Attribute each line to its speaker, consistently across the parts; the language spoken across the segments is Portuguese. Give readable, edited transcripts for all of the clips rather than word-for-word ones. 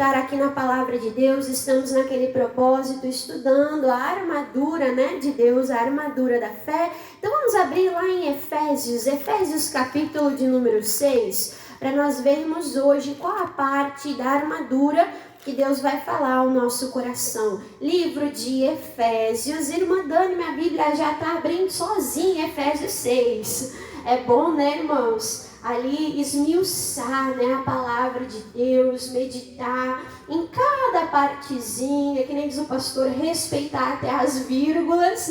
Speaker 1: meditar aqui na palavra de Deus. Estamos naquele propósito, estudando a armadura, de Deus, a armadura da fé. Então vamos abrir lá em Efésios capítulo de número 6, para nós vermos hoje qual a parte da armadura que Deus vai falar ao nosso coração. Livro de Efésios. Irmã Dani, minha Bíblia já está abrindo sozinha, Efésios 6. É bom, irmãos? Ali esmiuçar, a palavra de Deus, meditar em cada partezinha, que nem diz o pastor, respeitar até as vírgulas,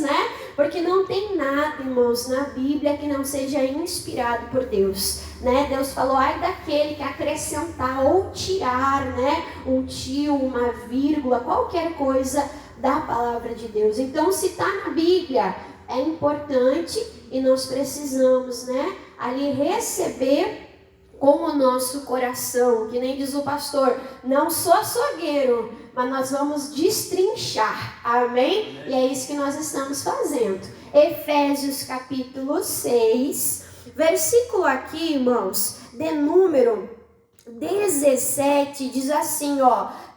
Speaker 1: porque não tem nada, irmãos, na Bíblia que não seja inspirado por Deus, Deus falou, ai daquele que acrescentar ou tirar, um tio, uma vírgula, qualquer coisa da palavra de Deus. Então, se está na Bíblia, é importante e nós precisamos, ali receber com o nosso coração, que nem diz o pastor, não sou açougueiro, mas nós vamos destrinchar, amém? E é isso que nós estamos fazendo. Efésios capítulo 6, versículo aqui, irmãos, de número 17, diz assim,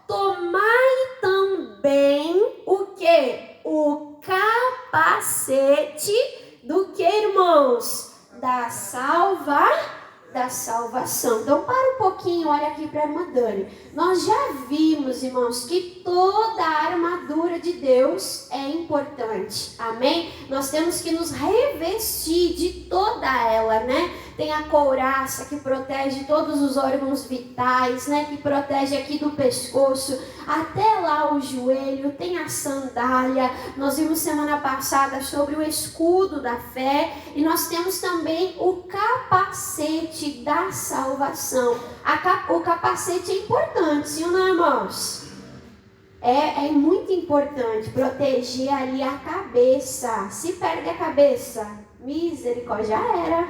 Speaker 1: tomai também o quê? O capacete do que, irmãos? Da salvação. Então, para um pouquinho, olha aqui para a irmã Dani. Nós já vimos, irmãos, que toda a armadura de Deus é importante. Amém? Nós temos que nos revestir de toda ela, Tem a couraça que protege todos os órgãos vitais, que protege aqui do pescoço até lá o joelho. Tem a sandália. Nós vimos semana passada sobre o escudo da fé. E nós temos também o capacete da salvação. O capacete é importante, sim ou não, irmãos? É muito importante proteger ali a cabeça. Se perde a cabeça, misericórdia, já era,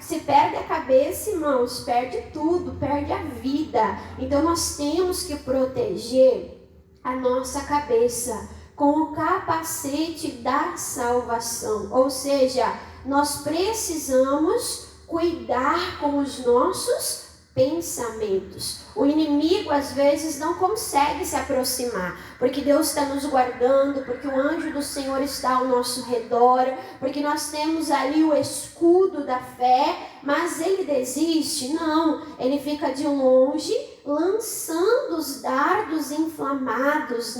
Speaker 1: Se perde a cabeça, irmãos, perde tudo, perde a vida. Então nós temos que proteger a nossa cabeça com o capacete da salvação. Ou seja, nós precisamos cuidar com os nossos pensamentos. O inimigo às vezes não consegue se aproximar, porque Deus está nos guardando, porque o anjo do Senhor está ao nosso redor, porque nós temos ali o escudo da fé, mas ele desiste? Não, ele fica de longe lançando os dardos inflamados,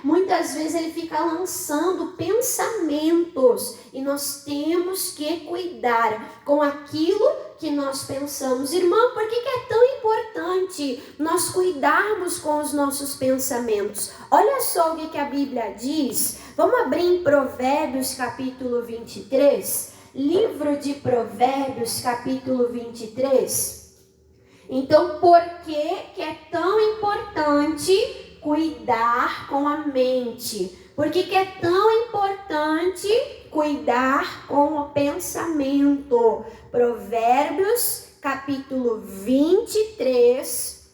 Speaker 1: Muitas vezes ele fica lançando pensamentos, e nós temos que cuidar com aquilo que nós pensamos. Irmão, por que é tão importante nós cuidarmos com os nossos pensamentos? Olha só o que a Bíblia diz. Vamos abrir em Provérbios capítulo 23. Livro de Provérbios capítulo 23. Então, por que é tão importante cuidar com a mente? Por que é tão importante cuidar com o pensamento? Provérbios capítulo 23,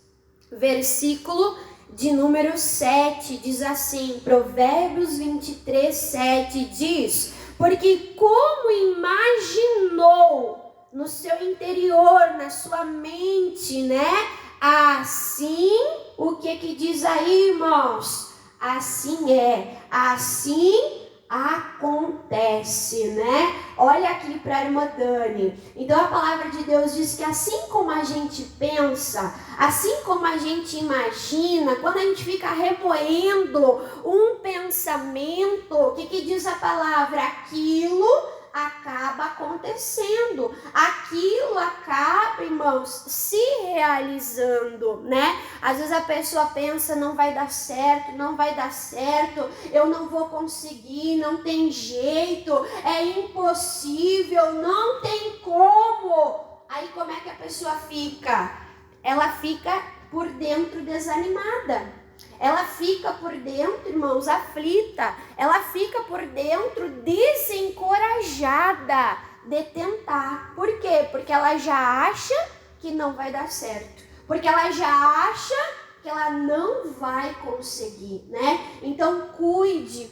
Speaker 1: versículo de número 7, diz assim, Provérbios 23, 7 diz, porque como imaginou no seu interior, na sua mente, assim, o que diz aí, irmãos? Assim é, assim acontece, Olha aqui para a irmã Dani. Então a palavra de Deus diz que assim como a gente pensa, assim como a gente imagina, quando a gente fica remoendo um pensamento, o que diz a palavra? Aquilo acaba acontecendo, aquilo acaba, irmãos, se realizando, Às vezes a pessoa pensa, não vai dar certo, eu não vou conseguir, não tem jeito, é impossível, não tem como. Aí como é que a pessoa fica? Ela fica por dentro desanimada. Ela fica por dentro, irmãos, aflita. Ela fica por dentro desencorajada de tentar. Por quê? Porque ela já acha que não vai dar certo. Porque ela já acha que ela não vai conseguir, Então, cuide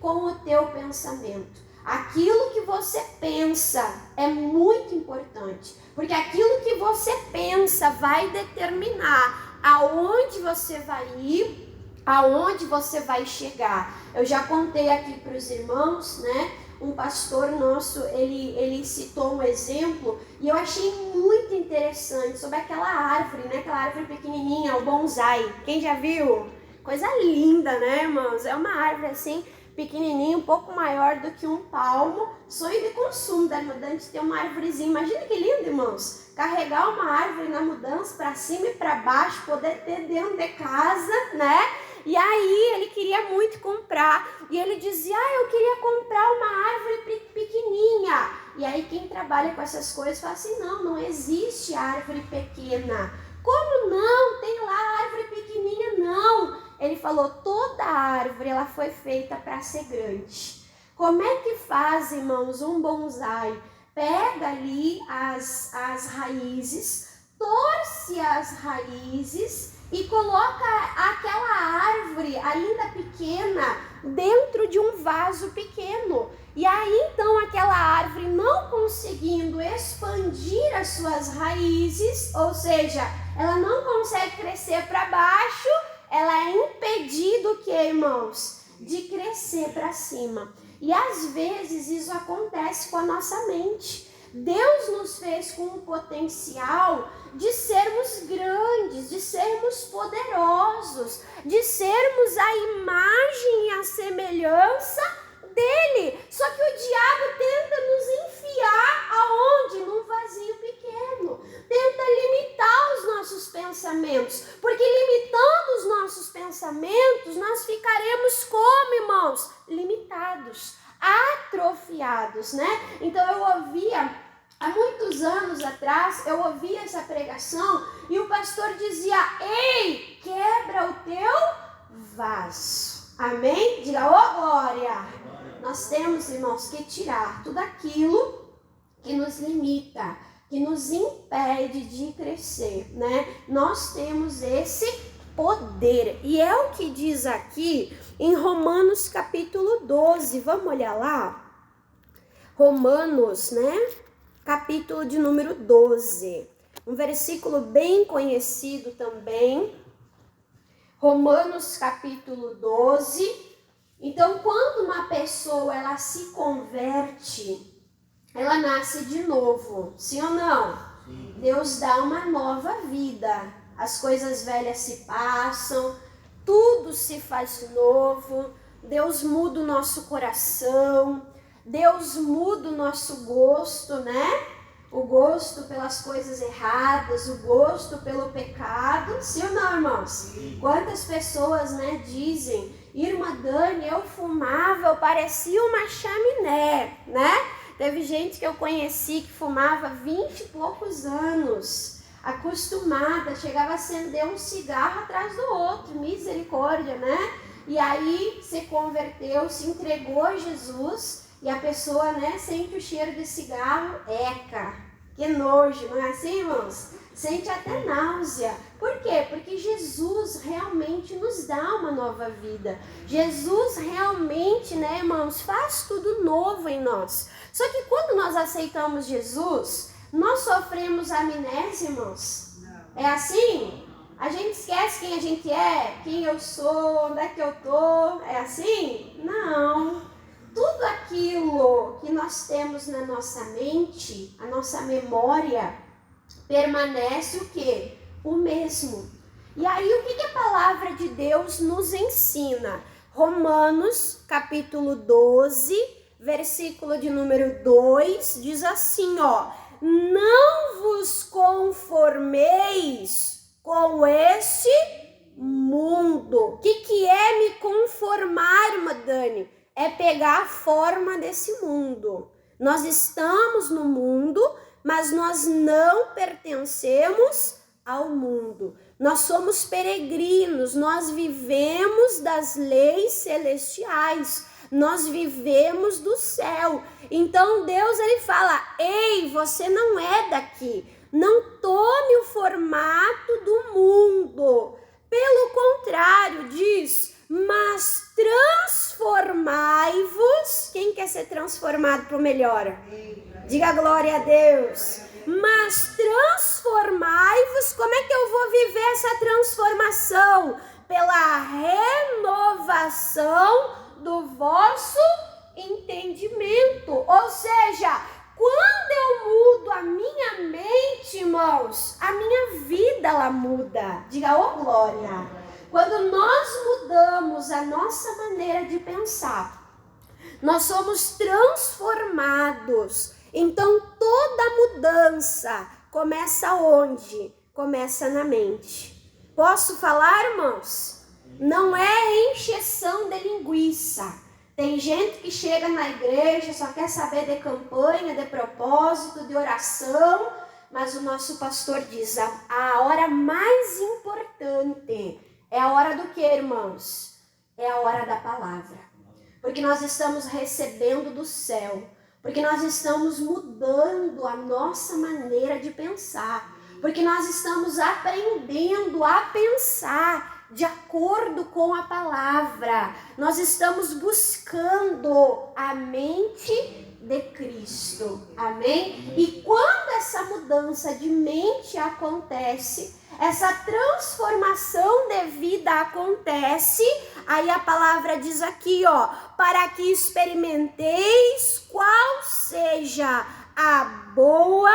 Speaker 1: com o teu pensamento. Aquilo que você pensa é muito importante, porque aquilo que você pensa vai determinar aonde você vai ir, aonde você vai chegar. Eu já contei aqui para os irmãos, né? Um pastor nosso, ele citou um exemplo e eu achei muito interessante sobre aquela árvore, né? Aquela árvore pequenininha, o bonsai. Quem já viu? Coisa linda, né, irmãos? É uma árvore assim, pequenininha, um pouco maior do que um palmo. Sonho de consumo da irmã Dante ter uma árvorezinha. Imagina que lindo, irmãos. Carregar uma árvore na mudança para cima e para baixo, poder ter dentro de casa, né? E aí ele queria muito comprar. E ele dizia, eu queria comprar uma árvore pequenininha. E aí quem trabalha com essas coisas fala assim, não existe árvore pequena. Como não? Tem lá árvore pequenininha, não. Ele falou, toda árvore ela foi feita para ser grande. Como é que faz, irmãos, um bonsai? Pega ali as raízes, torce as raízes e coloca aquela árvore ainda pequena dentro de um vaso pequeno. E aí então aquela árvore não conseguindo expandir as suas raízes, ou seja, ela não consegue crescer para baixo, ela é impedida, o que, irmãos? De crescer para cima. E às vezes isso acontece com a nossa mente. Deus nos fez com o potencial de sermos grandes, de sermos poderosos, de sermos a imagem e a semelhança dele. Só que o diabo tenta nos enfiar aonde? Num vazio pequeno. Tenta limitar os nossos pensamentos, porque limitando os nossos pensamentos, nós ficaremos como, irmãos? Limitados, atrofiados, né? Então eu ouvia, há muitos anos atrás, eu ouvia essa pregação e o pastor dizia, ei, quebra o teu vaso. Amém? Diga, ô glória! Nós temos, irmãos, que tirar tudo aquilo que nos limita, que nos impede de crescer, né? Nós temos esse poder. E é o que diz aqui em Romanos capítulo 12. Vamos olhar lá? Romanos, né? Capítulo de número 12. Um versículo bem conhecido também. Romanos capítulo 12. Então, quando uma pessoa ela se converte, ela nasce de novo, sim ou não? Sim. Deus dá uma nova vida, as coisas velhas se passam, tudo se faz novo, Deus muda o nosso coração, Deus muda o nosso gosto, né? O gosto pelas coisas erradas, o gosto pelo pecado, sim ou não, irmãos? Sim. Quantas pessoas, né, dizem, irmã Dani, eu fumava, eu parecia uma chaminé, né? Teve gente que eu conheci que fumava 20 e poucos anos, acostumada, chegava a acender um cigarro atrás do outro, misericórdia, né? E aí se converteu, se entregou a Jesus e a pessoa, né, sente o cheiro de cigarro, eca, que nojo, não é assim, irmãos? Sente até náusea. Por quê? Porque Jesus realmente nos dá uma nova vida. Jesus realmente, né, irmãos, faz tudo novo em nós. Só que quando nós aceitamos Jesus, nós sofremos amnésia, irmãos. Não. É assim? A gente esquece quem a gente é, quem eu sou, onde é que eu tô. É assim? Não. Tudo aquilo que nós temos na nossa mente, a nossa memória, permanece o quê? O mesmo. E aí o que a palavra de Deus nos ensina? Romanos capítulo 12, versículo de número 2, diz assim, ó. Não vos conformeis com este mundo. O que é me conformar, irmã Dani? É pegar a forma desse mundo. Nós estamos no mundo, mas nós não pertencemos ao mundo. Nós somos peregrinos, nós vivemos das leis celestiais, nós vivemos do céu. Então Deus ele fala, ei, você não é daqui, não tome o formato do mundo. Pelo contrário, diz, mas transformai-vos. Quem quer ser transformado para o melhor. Diga glória a Deus. Mas transformai-vos, como é que eu vou viver essa transformação? Pela renovação do vosso entendimento. Ou seja, quando eu mudo a minha mente, irmãos, a minha vida ela muda. Diga, ô glória. Quando nós mudamos a nossa maneira de pensar, nós somos transformados. Então toda mudança começa onde? Começa na mente. Posso falar, irmãos? Não é encheção de linguiça. Tem gente que chega na igreja, só quer saber de campanha, de propósito, de oração, mas o nosso pastor diz, a hora mais importante é a hora do que, irmãos? É a hora da palavra. Porque nós estamos recebendo do céu, porque nós estamos mudando a nossa maneira de pensar, porque nós estamos aprendendo a pensar de acordo com a palavra. Nós estamos buscando a mente de Cristo. Amém? E quando essa mudança de mente acontece, essa transformação de vida acontece, aí a palavra diz aqui, ó, para que experimenteis qual seja a boa,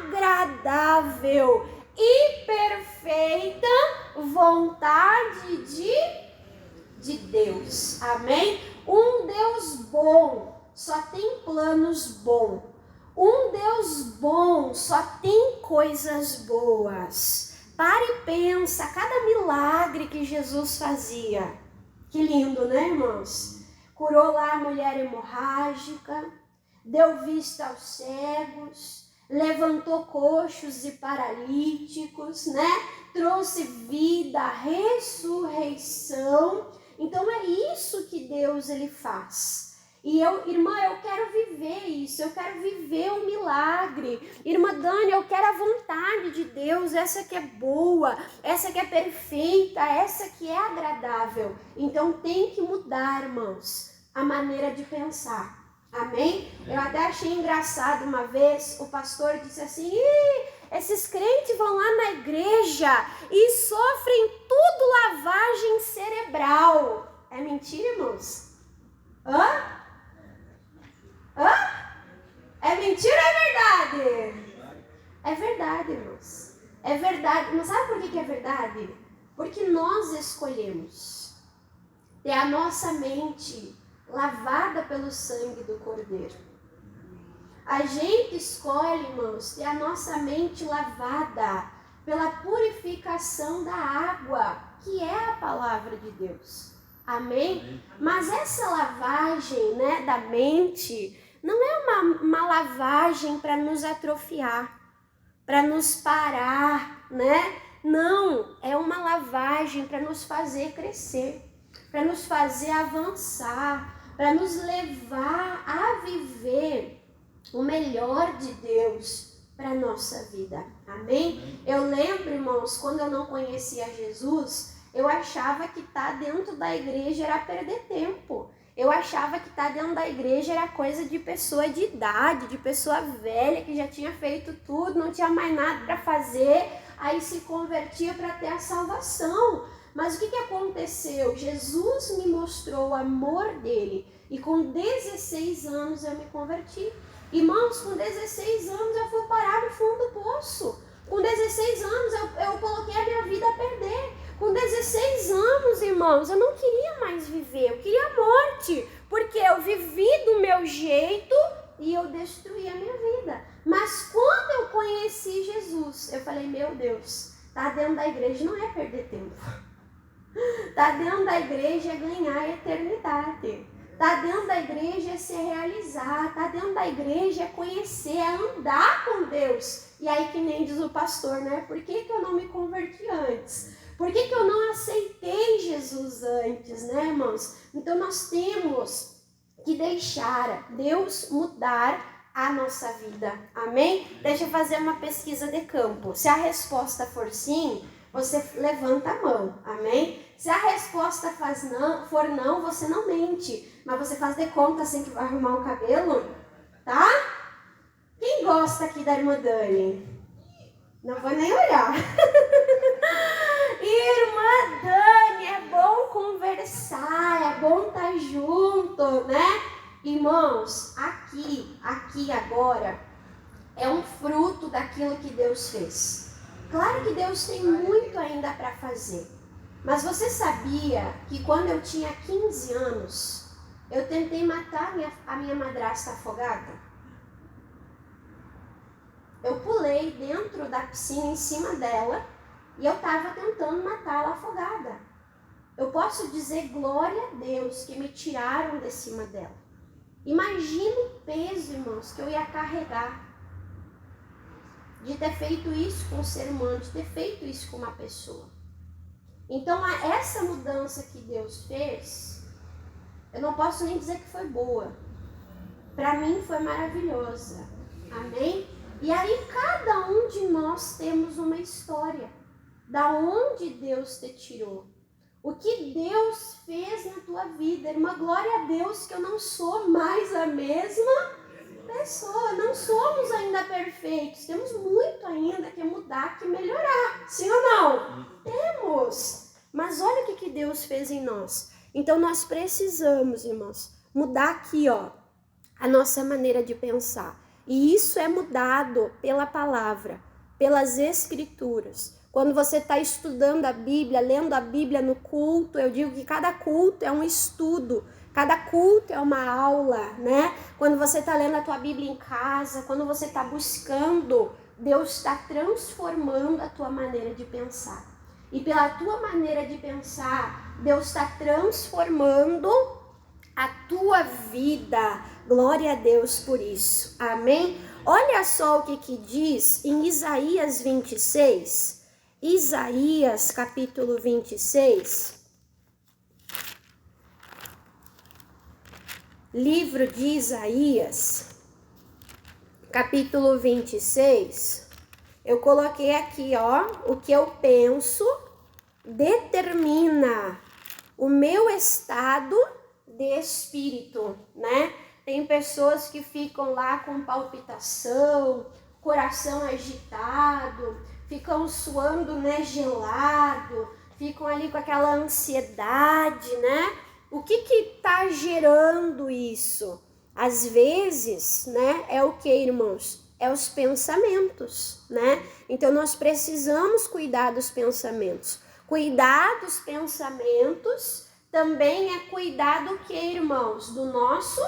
Speaker 1: agradável e perfeita vontade de Deus. Amém? Um Deus bom só tem planos bons. Um Deus bom só tem coisas boas. Para e pensa, cada milagre que Jesus fazia. Que lindo, né, irmãos? Curou lá a mulher hemorrágica, deu vista aos cegos, levantou coxos e paralíticos, né? Trouxe vida, ressurreição. Então é isso que Deus ele faz. E irmã, eu quero viver isso, eu quero viver o milagre. Irmã Dani, eu quero a vontade de Deus, essa que é boa, essa que é perfeita, essa que é agradável. Então tem que mudar, irmãos, a maneira de pensar. Amém? Eu até achei engraçado uma vez, o pastor disse assim, esses crentes vão lá na igreja e sofrem tudo lavagem cerebral. É mentira, irmãos? Hã? É mentira ou é verdade? É verdade, irmãos. É verdade. Mas sabe por que é verdade? Porque nós escolhemos ter a nossa mente lavada pelo sangue do Cordeiro. A gente escolhe, irmãos, ter a nossa mente lavada pela purificação da água, que é a palavra de Deus. Amém? Mas essa lavagem, né, da mente não é uma lavagem para nos atrofiar, para nos parar, né? Não, é uma lavagem para nos fazer crescer, para nos fazer avançar, para nos levar a viver o melhor de Deus para a nossa vida. Amém? Eu lembro, irmãos, quando eu não conhecia Jesus, eu achava que estar dentro da igreja era perder tempo. Eu achava que estar dentro da igreja era coisa de pessoa de idade, de pessoa velha, que já tinha feito tudo, não tinha mais nada para fazer, aí se convertia para ter a salvação. Mas o que aconteceu? Jesus me mostrou o amor dele e com 16 anos eu me converti. Irmãos, com 16 anos eu fui parar no fundo do poço. Com 16 anos eu coloquei a minha vida a perder. Com 16 anos, irmãos, eu não queria mais viver, eu queria a morte, porque eu vivi do meu jeito e eu destruí a minha vida. Mas quando eu conheci Jesus, eu falei, meu Deus, tá dentro da igreja não é perder tempo. Tá dentro da igreja é ganhar a eternidade. Tá dentro da igreja é se realizar. Tá dentro da igreja é conhecer, é andar com Deus. E aí que nem diz o pastor, né? Por que eu não me converti antes? Por que eu não aceitei Jesus antes, né, irmãos? Então nós temos que deixar Deus mudar a nossa vida. Amém? Deixa eu fazer uma pesquisa de campo. Se a resposta for sim, você levanta a mão, amém? Se a resposta for não, você não mente, mas você faz de conta assim que vai arrumar o cabelo, tá? Quem gosta aqui da irmã Dani? Não vou nem olhar. Irmã Dani, é bom conversar, é bom estar junto, né? Irmãos, aqui agora, é um fruto daquilo que Deus fez. Claro que Deus tem muito ainda para fazer. Mas você sabia que quando eu tinha 15 anos, eu tentei matar a minha madrasta afogada? Eu pulei dentro da piscina em cima dela e eu estava tentando matá-la afogada. Eu posso dizer glória a Deus que me tiraram de cima dela. Imagina o peso, irmãos, que eu ia carregar de ter feito isso com um ser humano, de ter feito isso com uma pessoa. Então, essa mudança que Deus fez, eu não posso nem dizer que foi boa. Para mim foi maravilhosa. Amém? E aí cada um de nós temos uma história. Da onde Deus te tirou. O que Deus fez na tua vida. Irmã, glória a Deus que eu não sou mais a mesma pessoa. Não somos ainda perfeitos. Temos muito ainda que mudar, que melhorar. Sim ou não? Temos. Mas olha o que Deus fez em nós. Então nós precisamos, irmãos, mudar aqui, ó, a nossa maneira de pensar. E isso é mudado pela palavra, pelas escrituras. Quando você está estudando a Bíblia, lendo a Bíblia no culto, eu digo que cada culto é um estudo, cada culto é uma aula, né? Quando você está lendo a tua Bíblia em casa, quando você está buscando, Deus está transformando a tua maneira de pensar. E pela tua maneira de pensar, Deus está transformando a tua vida. Glória a Deus por isso. Amém? Olha só o que diz em Isaías 26. Isaías capítulo 26. Livro de Isaías, capítulo 26. Eu coloquei aqui, ó, o que eu penso determina o meu estado de espírito, né? Tem pessoas que ficam lá com palpitação, coração agitado, ficam suando, né, gelado, ficam ali com aquela ansiedade, né? O que tá gerando isso? Às vezes, né, é o que, irmãos? É os pensamentos, né? Então nós precisamos cuidar dos pensamentos. Cuidar dos pensamentos também é cuidar do que, irmãos? Do nosso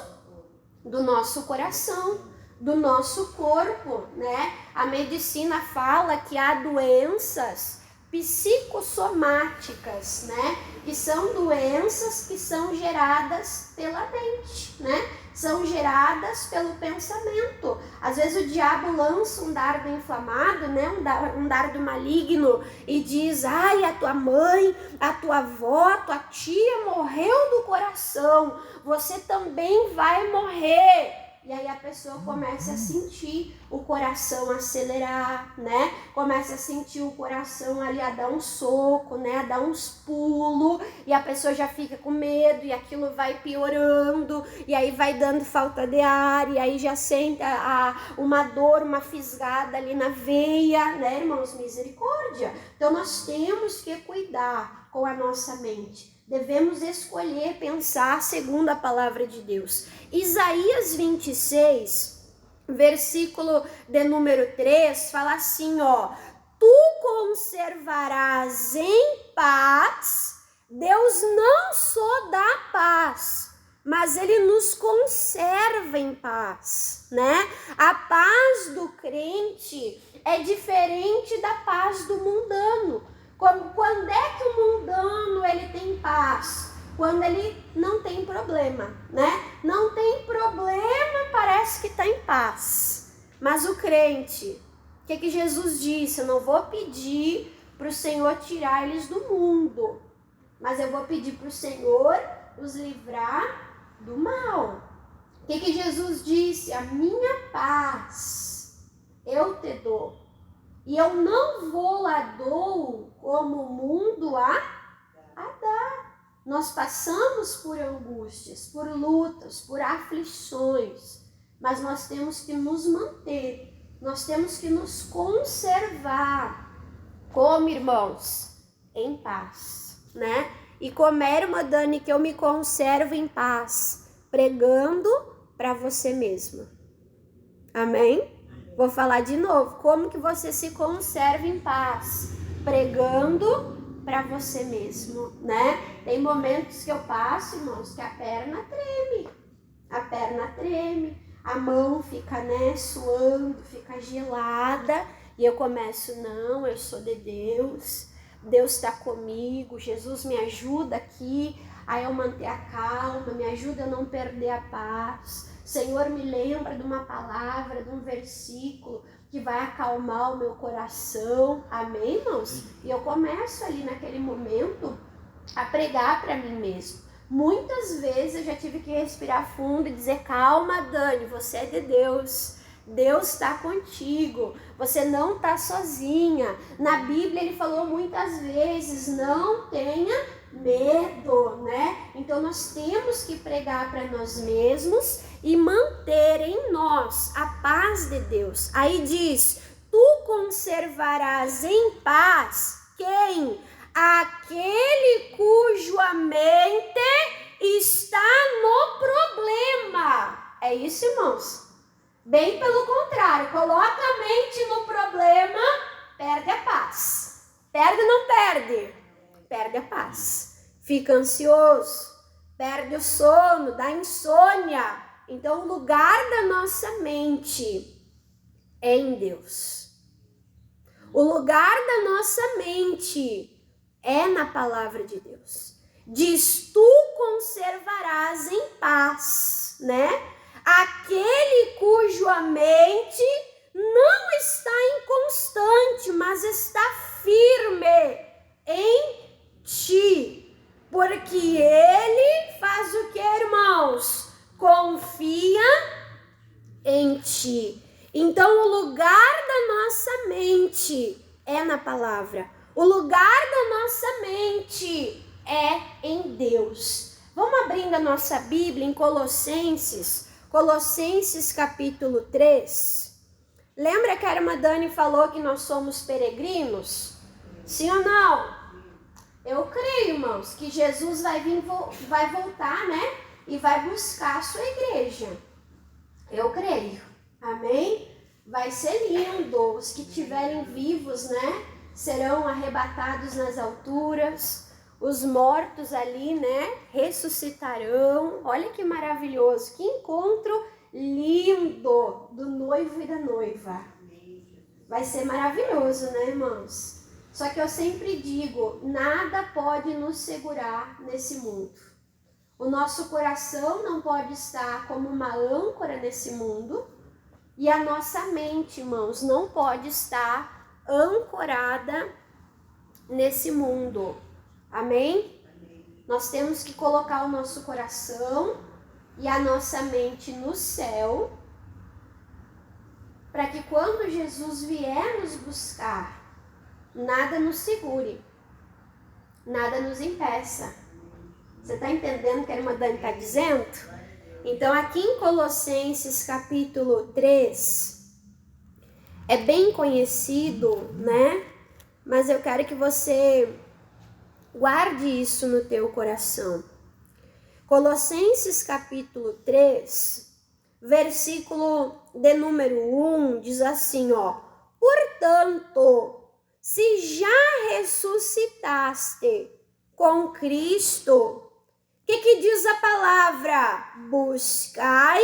Speaker 1: coração, do nosso corpo, né? A medicina fala que há doenças psicossomáticas, né? Que são doenças que são geradas pela mente, né? São geradas pelo pensamento. Às vezes o diabo lança um dardo inflamado, né? Um dardo maligno e diz: ai, a tua mãe, a tua avó, a tua tia morreu do coração, você também vai morrer. E aí a pessoa começa a sentir o coração acelerar, né? Começa a sentir o coração ali a dar um soco, né? A dar uns pulos. E a pessoa já fica com medo e aquilo vai piorando. E aí vai dando falta de ar. E aí já sente uma dor, uma fisgada ali na veia, né, irmãos? Misericórdia. Então nós temos que cuidar com a nossa mente. Devemos escolher pensar segundo a palavra de Deus. Isaías 26, versículo de número 3, fala assim, ó: tu conservarás em paz. Deus não só dá paz, mas ele nos conserva em paz, né? A paz do crente é diferente da paz do mundano. Quando é que o mundano ele tem paz? Quando ele não tem problema, né? Não tem problema, parece que está em paz. Mas o crente, o que Jesus disse? Eu não vou pedir para o Senhor tirar eles do mundo, mas eu vou pedir para o Senhor os livrar do mal. O que Jesus disse? A minha paz eu te dou. E eu não vou a dou como o mundo a dar. Nós passamos por angústias, por lutas, por aflições, mas nós temos que nos manter, nós temos que nos conservar como irmãos, em paz, né? E como é, irmã Dani, que eu me conservo em paz? Pregando para você mesma. Amém? Vou falar de novo. Como que você se conserva em paz? Pregando para você mesmo, né? Tem momentos que eu passo, irmãos, que a perna treme. A mão fica, né, suando, fica gelada. E eu começo, não, eu sou de Deus. Deus está comigo, Jesus me ajuda aqui a eu manter a calma, me ajuda a não perder a paz. Senhor, me lembra de uma palavra, de um versículo que vai acalmar o meu coração. Amém, irmãos? E eu começo ali naquele momento a pregar para mim mesmo. Muitas vezes eu já tive que respirar fundo e dizer, calma, Dani, você é de Deus. Deus está contigo, você não está sozinha. Na Bíblia ele falou muitas vezes, não tenha medo, né? Então nós temos que pregar para nós mesmos e manter em nós a paz de Deus. Aí diz, tu conservarás em paz quem? Aquele cuja mente está no problema. É isso, irmãos? Bem pelo contrário, coloca a mente no problema, perde a paz. Perde ou não perde? Perde a paz. Fica ansioso, perde o sono, dá insônia. Então o lugar da nossa mente é em Deus. O lugar da nossa mente é na palavra de Deus. Diz, tu conservarás em paz, né? Aquele cuja mente não está inconstante, mas está firme em ti. Porque ele faz o que, irmãos? Confia em ti. Então, o lugar da nossa mente é na palavra. O lugar da nossa mente é em Deus. Vamos abrindo a nossa Bíblia em Colossenses capítulo 3. Lembra que a irmã Dani falou que nós somos peregrinos? Sim ou não? Eu creio, irmãos, que Jesus vai voltar, né? E vai buscar a sua igreja. Eu creio. Amém? Vai ser lindo. Os que estiverem vivos, né? Serão arrebatados nas alturas. Os mortos ali, né, ressuscitarão. Olha que maravilhoso, que encontro lindo do noivo e da noiva. Vai ser maravilhoso, né, irmãos? Só que eu sempre digo, nada pode nos segurar nesse mundo. O nosso coração não pode estar como uma âncora nesse mundo. E a nossa mente, irmãos, não pode estar ancorada nesse mundo. Amém? Nós temos que colocar o nosso coração e a nossa mente no céu, para que quando Jesus vier nos buscar, nada nos segure, nada nos impeça. Você está entendendo o que a irmã Dani está dizendo? Então aqui em Colossenses capítulo 3, é bem conhecido, né? Mas eu quero que você guarde isso no teu coração. Colossenses capítulo 3, versículo de número 1, diz assim, ó. Portanto, se já ressuscitaste com Cristo, o que diz a palavra? Buscai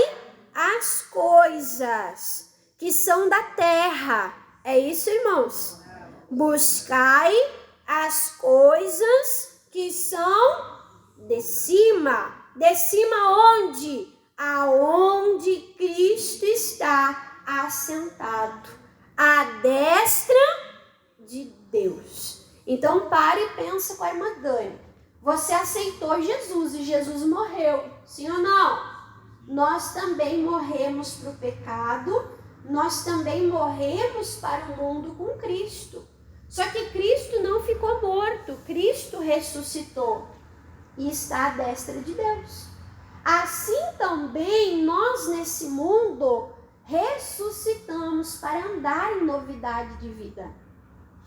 Speaker 1: as coisas que são da terra. É isso, irmãos? Buscai as coisas que são de cima. De cima onde? Aonde Cristo está assentado, à destra de Deus. Então pare e pensa com a irmã Dani. Você aceitou Jesus e Jesus morreu, sim ou não? Nós também morremos para o pecado, nós também morremos para o mundo com Cristo. Só que Cristo não ficou morto, Cristo ressuscitou e está à destra de Deus. Assim também nós nesse mundo ressuscitamos para andar em novidade de vida.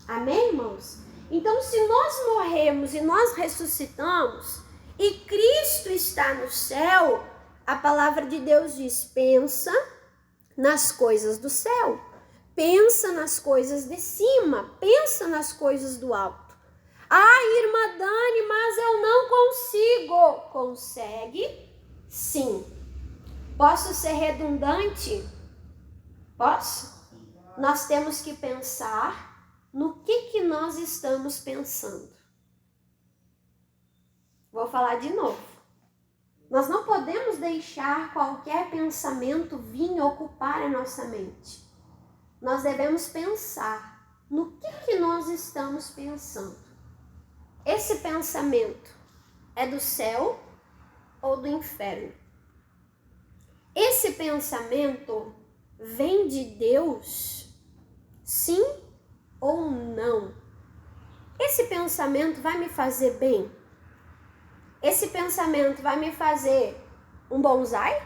Speaker 1: Amém, irmãos? Então, se nós morremos e nós ressuscitamos e Cristo está no céu, a palavra de Deus diz: pensa nas coisas do céu, pensa nas coisas de cima, pensa nas coisas do alto. Irmã Dani, mas eu não consigo. Consegue? Sim. Posso ser redundante? Posso? Nós temos que pensar no que nós estamos pensando. Vou falar de novo. Nós não podemos deixar qualquer pensamento vir ocupar a nossa mente. Nós devemos pensar no que nós estamos pensando. Esse pensamento é do céu ou do inferno? Esse pensamento vem de Deus? Sim ou não? Esse pensamento vai me fazer bem? Esse pensamento vai me fazer um bonsai?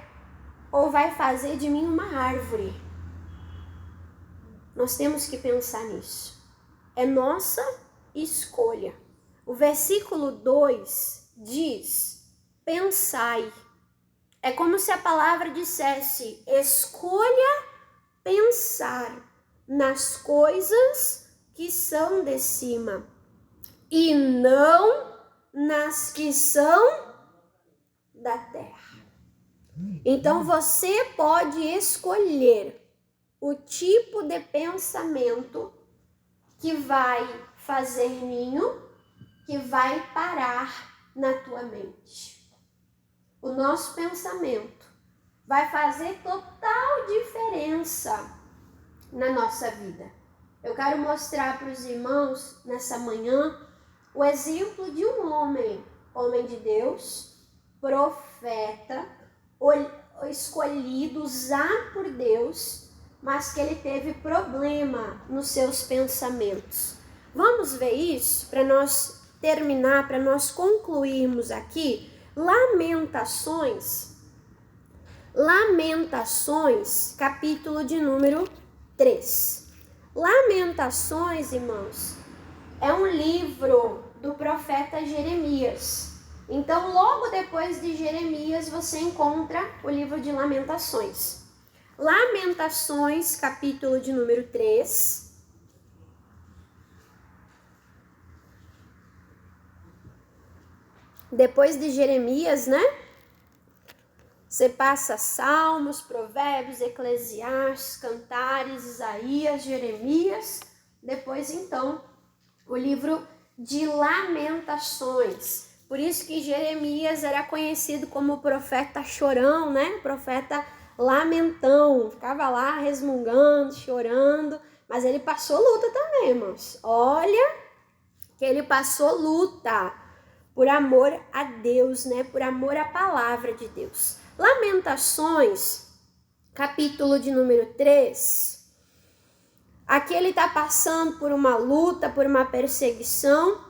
Speaker 1: Ou vai fazer de mim uma árvore? Nós temos que pensar nisso. É nossa escolha. O versículo 2 diz: pensai. É como se a palavra dissesse: escolha pensar nas coisas que são de cima e não nas que são da terra. Então você pode escolher o tipo de pensamento que vai fazer ninho, que vai parar na tua mente. O nosso pensamento vai fazer total diferença na nossa vida. Eu quero mostrar para os irmãos nessa manhã o exemplo de um homem de Deus, profeta, escolhido, usado por Deus, mas que ele teve problema nos seus pensamentos. Vamos ver isso para nós terminar, para nós concluirmos aqui. Lamentações, capítulo de número 3. Lamentações, irmãos, é um livro do profeta Jeremias. Então, logo depois de Jeremias, você encontra o livro de Lamentações. Lamentações, capítulo de número 3. Depois de Jeremias, né? Você passa Salmos, Provérbios, Eclesiastes, Cantares, Isaías, Jeremias. Depois, então, o livro de Lamentações. Por isso que Jeremias era conhecido como o profeta chorão, né? Profeta lamentão. Ficava lá resmungando, chorando. Mas ele passou luta também, irmãos. Olha que ele passou luta por amor a Deus, né? Por amor à palavra de Deus. Lamentações, capítulo de número 3. Aqui ele está passando por uma luta, por uma perseguição.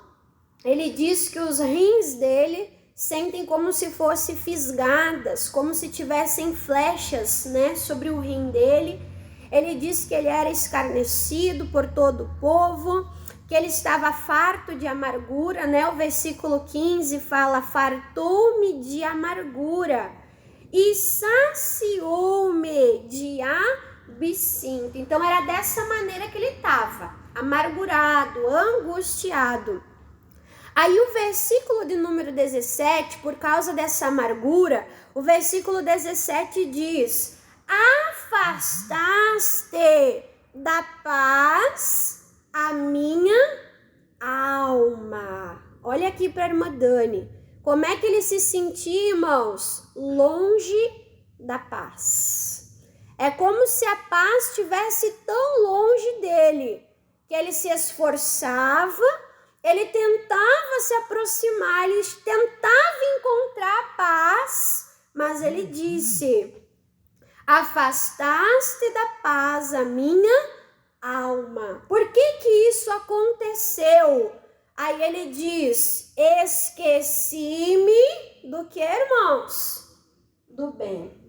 Speaker 1: Ele diz que os rins dele sentem como se fossem fisgadas, como se tivessem flechas, né, sobre o rim dele. Ele diz que ele era escarnecido por todo o povo, que ele estava farto de amargura, né? O versículo 15 fala: fartou-me de amargura e saciou-me de absinto. Então era dessa maneira que ele estava, amargurado, angustiado. Aí o versículo de número 17, por causa dessa amargura, o versículo 17 diz: afastaste da paz a minha alma. Olha aqui para a irmã Dani. Como é que ele se sentia, irmãos? Longe da paz. É como se a paz estivesse tão longe dele, que ele se esforçava, ele tentava se aproximar, ele tentava encontrar paz, mas ele disse: Afastaste da paz a minha alma. Por que isso aconteceu? Aí ele diz, esqueci-me do que, irmãos? Do bem.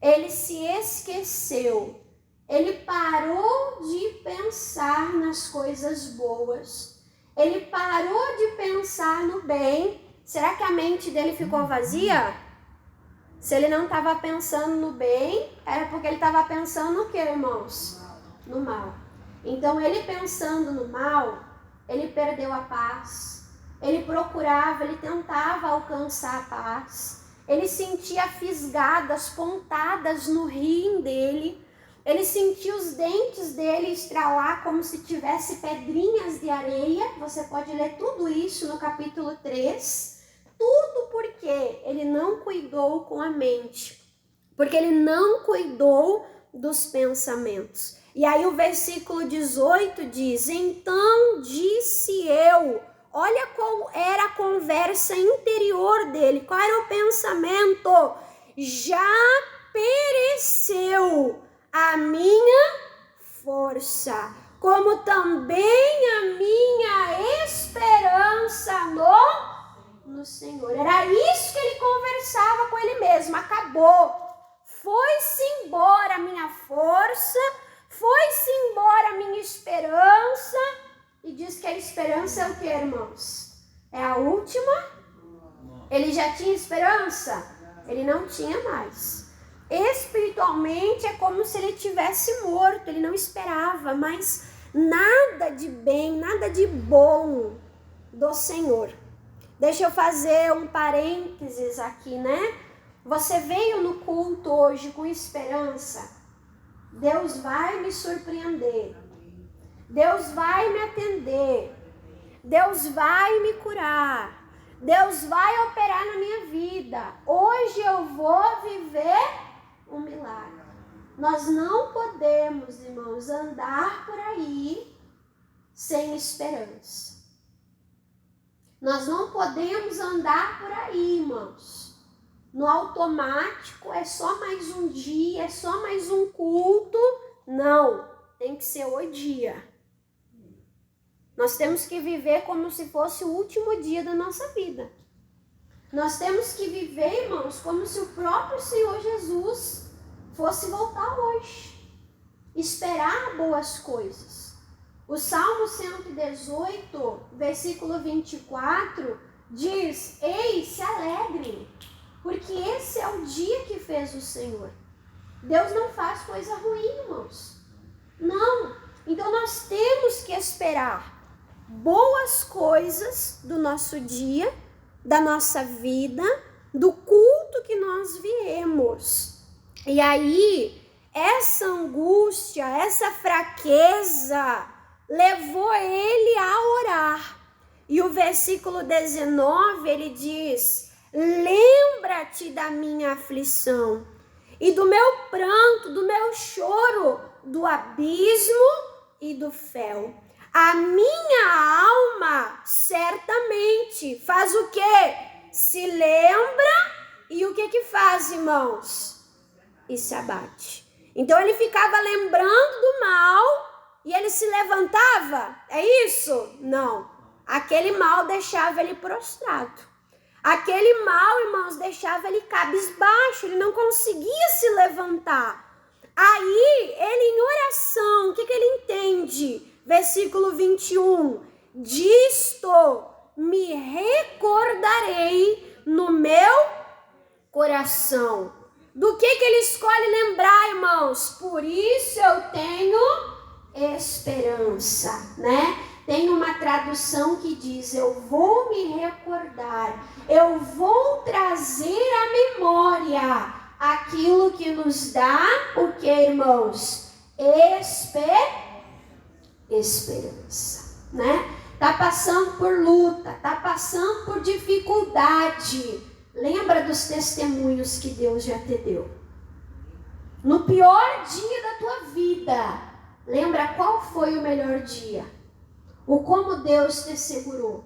Speaker 1: Ele se esqueceu. Ele parou de pensar nas coisas boas. Ele parou de pensar no bem. Será que a mente dele ficou vazia? Se ele não estava pensando no bem, era porque ele estava pensando no que, irmãos? No mal. Então, ele pensando no mal, ele perdeu a paz. Ele procurava, ele tentava alcançar a paz. Ele sentia fisgadas, pontadas no rim dele. Ele sentia os dentes dele estralar como se tivesse pedrinhas de areia. Você pode ler tudo isso no capítulo 3. Tudo porque ele não cuidou com a mente. Porque ele não cuidou dos pensamentos. E aí o versículo 18 diz, então disse eu, olha qual era a conversa interior dele, qual era o pensamento? Já pereceu a minha força, como também a minha esperança no Senhor. Era isso que ele conversava com ele mesmo, acabou. Foi-se embora a minha força, foi-se embora a minha esperança. E diz que a esperança é o que, irmãos? É a última? Ele já tinha esperança? Ele não tinha mais. Espiritualmente é como se ele tivesse morto, ele não esperava mais nada de bem, nada de bom do Senhor. Deixa eu fazer um parênteses aqui, né? Você veio no culto hoje com esperança. Deus vai me surpreender. Deus vai me atender. Deus vai me curar. Deus vai operar na minha vida. Hoje eu vou viver um milagre. Nós não podemos, irmãos, andar por aí sem esperança. Nós não podemos andar por aí, irmãos. No automático, é só mais um dia, é só mais um culto. Não, tem que ser o dia. Nós temos que viver como se fosse o último dia da nossa vida. Nós temos que viver, irmãos, como se o próprio Senhor Jesus fosse voltar hoje. Esperar boas coisas. O Salmo 118, versículo 24, diz, ei, se alegrem, porque esse é o dia que fez o Senhor. Deus não faz coisa ruim, irmãos. Não. Então nós temos que esperar boas coisas do nosso dia, da nossa vida, do culto que nós viemos. E aí, essa angústia, essa fraqueza, levou ele a orar. E o versículo 19, ele diz, lembra-te da minha aflição e do meu pranto, do meu choro, do abismo e do fel. A minha alma certamente faz o quê? Se lembra e o que faz, irmãos? E se abate. Então ele ficava lembrando do mal e ele se levantava? É isso? Não. Aquele mal deixava ele prostrado. Aquele mal, irmãos, deixava ele cabisbaixo, ele não conseguia se levantar. Aí, ele em oração, o que ele entende? Versículo 21, disto me recordarei no meu coração. Do que ele escolhe lembrar, irmãos? Por isso eu tenho esperança, né? Tem uma tradução que diz, eu vou me recordar, eu vou trazer à memória aquilo que nos dá, o que, irmãos? Esperança, né? Tá passando por luta, tá passando por dificuldade. Lembra dos testemunhos que Deus já te deu. No pior dia da tua vida, lembra qual foi o melhor dia? O como Deus te segurou,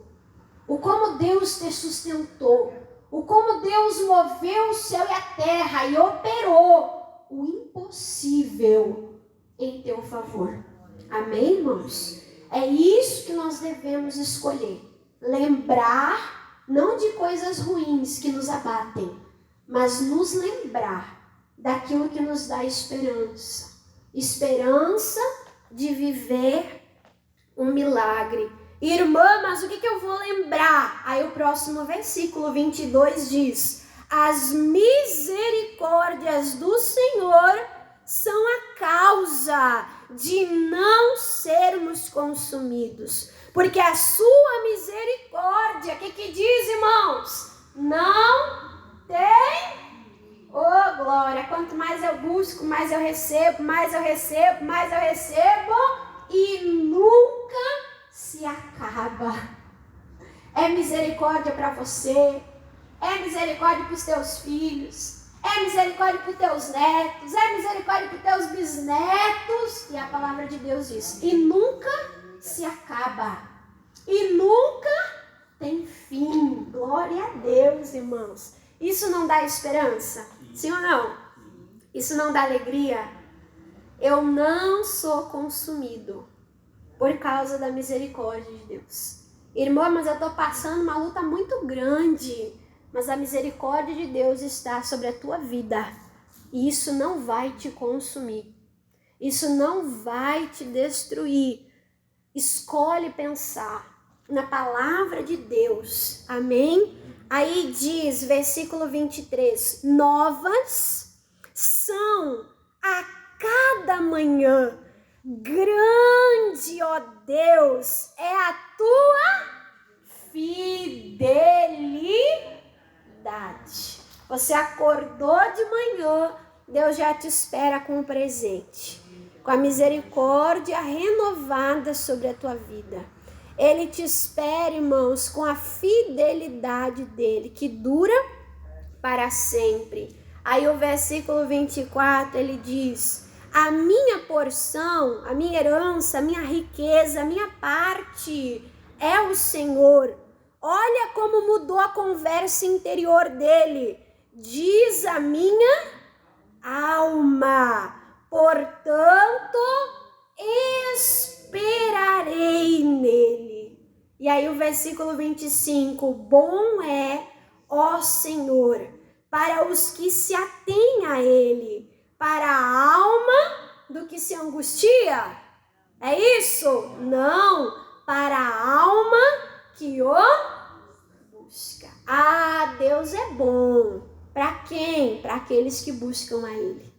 Speaker 1: o como Deus te sustentou, o como Deus moveu o céu e a terra e operou o impossível em teu favor. Amém, irmãos? É isso que nós devemos escolher. Lembrar, não de coisas ruins que nos abatem, mas nos lembrar daquilo que nos dá esperança. Esperança de viver um milagre. Irmã, mas o que eu vou lembrar? Aí o próximo versículo 22 diz: as misericórdias do Senhor são a causa de não sermos consumidos. Porque a sua misericórdia, o que diz, irmãos? Não tem... Oh, glória! Quanto mais eu busco, mais eu recebo, mais eu recebo, mais eu recebo, e nunca se acaba. É misericórdia para você, é misericórdia para os teus filhos, é misericórdia para os teus netos, é misericórdia para os teus bisnetos, e a palavra de Deus diz, e nunca se acaba, e nunca tem fim. Glória a Deus, irmãos. Isso não dá esperança? Sim ou não? Isso não dá alegria? Eu não sou consumido por causa da misericórdia de Deus. Irmã, mas eu estou passando uma luta muito grande, mas a misericórdia de Deus está sobre a tua vida. E isso não vai te consumir. Isso não vai te destruir. Escolhe pensar na palavra de Deus. Amém? Aí diz, versículo 23, novas são a cada manhã. Grande, ó Deus, é a tua fidelidade. Você acordou de manhã, Deus já te espera com um presente, com a misericórdia renovada sobre a tua vida. Ele te espera, irmãos, com a fidelidade dele, que dura para sempre. Aí o versículo 24, ele diz, a minha porção, a minha herança, a minha riqueza, a minha parte é o Senhor. Olha como mudou a conversa interior dele. Diz a minha alma, portanto, esperarei nele. E aí o versículo 25, bom é, ó Senhor, para os que se atêm a ele, para a alma do que se angustia. É isso? Não, para a alma que o busca. Ah, Deus é bom. Para quem? Para aqueles que buscam a ele.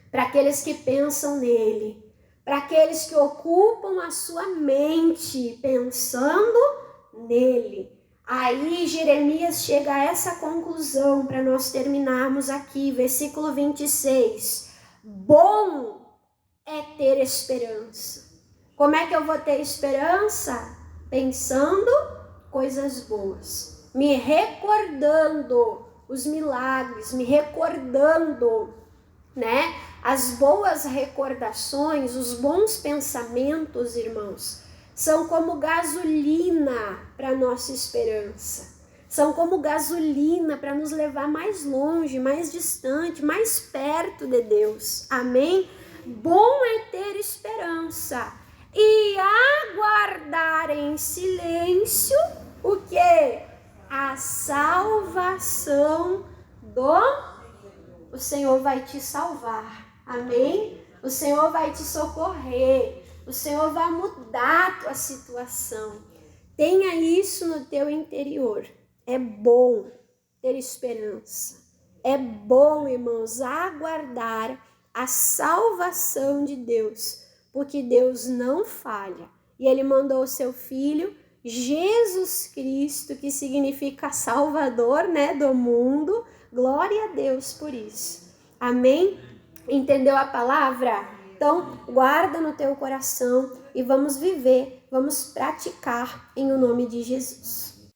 Speaker 1: Para aqueles que pensam nele. Para aqueles que ocupam a sua mente pensando nele. Aí Jeremias chega a essa conclusão para nós terminarmos aqui, versículo 26. Bom é ter esperança. Como é que eu vou ter esperança? Pensando coisas boas, me recordando os milagres, me recordando, né? As boas recordações, os bons pensamentos, irmãos, são como gasolina para a nossa esperança. São como gasolina para nos levar mais longe, mais distante, mais perto de Deus. Amém? Bom é ter esperança e aguardar em silêncio o quê? A salvação o Senhor vai te salvar. Amém? O Senhor vai te socorrer. O Senhor vai mudar a tua situação. Tenha isso no teu interior. É bom ter esperança. É bom, irmãos, aguardar a salvação de Deus. Porque Deus não falha. E Ele mandou o seu Filho, Jesus Cristo, que significa Salvador, né, do mundo. Glória a Deus por isso. Amém? Entendeu a palavra? Então, guarda no teu coração e vamos viver, vamos praticar em o nome de Jesus.